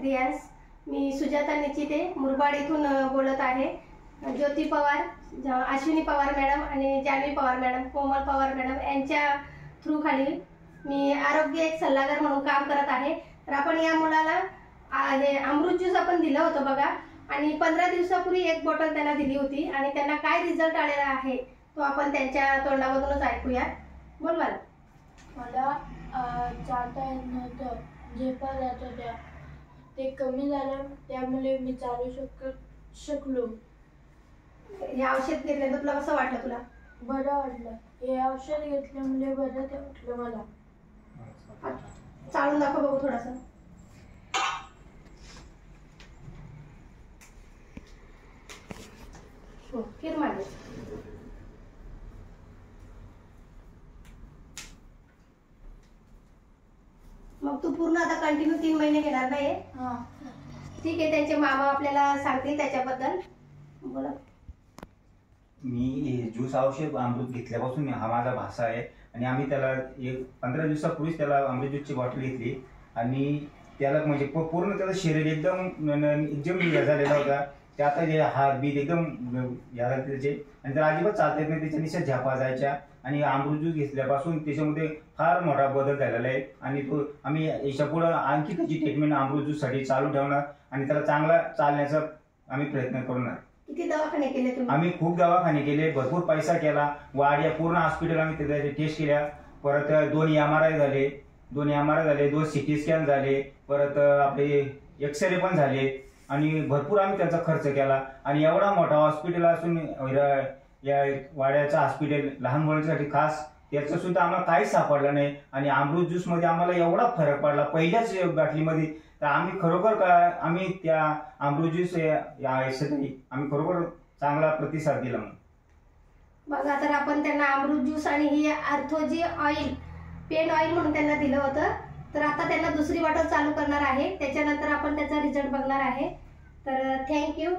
रियान्स। मी सुजाता निचिते मुरबाड इथून बोलत आहे। ज्योती पवार, अश्विनी पवार मॅडम आणि जान्हवी पवार मॅडम, कोमल पवार मॅडम यांच्या थ्रू खाली मी आरोग्य एक सल्लागार म्हणून काम करत आहे। तर आपण या मुलाला हे अमृत ज्यूस आपण दिलं होतं बघा, आणि 15 दिवसापूर्वी एक बॉटल त्यांना दिली होती आणि त्यांना काय रिझल्ट आलेला आहे तो आपण त्यांच्या तोंडामधूनच ऐकूया। बोल मला चालता येत नव्हतं, झेपा जात होत्या, ते कमी झालं, त्यामुळे मी चालू शकलो। हे औषध घेतल्यानंतर तुला कसं वाटलं? तुला बरं वाटलं। हे औषध घेतल्यामुळे बरं ते वाटलं मला। चालून दाखव बघू थोडंसं। फिर मागे। मग तू पूर्ण आता कंटिन्यू 3 महिने घेणार नाही? हां ठीक आहे, त्यांचे मामा आपल्याला सांगतील त्याच्याबद्दल। बोला। मी ज्यूस औषध अमृत घेतल्यापासून हा माझा भासा आहे आणि आम्ही त्याला 15 दिवसापूर्वीच त्याला अमृत ज्यूसची बॉटल घेतली आणि त्याला म्हणजे पूर्ण त्याचं शरीर एकदम झालेला होता। ते आता जे हात बीत एकदम त्याचे आणि त्याला अजिबात चालता येत नाही, त्याच्या निशात झापा जायच्या आणि अमृत ज्यूस घेतल्यापासून त्याच्यामध्ये फार मोठा बदल झालेला आहे आणि तो आम्ही याच्यापुढे आणखी त्याची ट्रीटमेंट अमृत ज्यूससाठी चालू ठेवणार आणि त्याला चांगला चालण्याचा आम्ही प्रयत्न करणार। किती दवाखाने केले तुम्ही? आम्ही खूप दवाखाने केले, भरपूर पैसा केला, वाड्या पूर्ण हॉस्पिटल आम्ही त्याचे टेस्ट केल्या, परत 2 MRI झाले, 2 CT स्कॅन झाले, परत आपले एक्सरे पण झाले आणि भरपूर आम्ही त्याचा खर्च केला आणि एवढा मोठा हॉस्पिटल असून या वाड्याचा हॉस्पिटल लहान मुलांसाठी खास, त्याचं सुद्धा आम्हाला काहीच सापडलं नाही आणि अमृत ज्यूस मध्ये आम्हाला एवढा फरक पडला पहिल्याच बाटलीमध्ये। तर आम्ही खरोखर आम्ही त्या अमृत ज्यूस आम्ही खरोखर चांगला प्रतिसाद दिला। बघा, तर आपण त्यांना अमृत ज्यूस आणि ही आर्थोजी ऑइल, पेन ऑइल म्हणून त्यांना दिलं होतं। तर आता त्यांना दुसरी बॉटल चालू करणार आहे, त्याच्यानंतर आपण त्याचा रिझल्ट बघणार आहे। तर थँक्यू।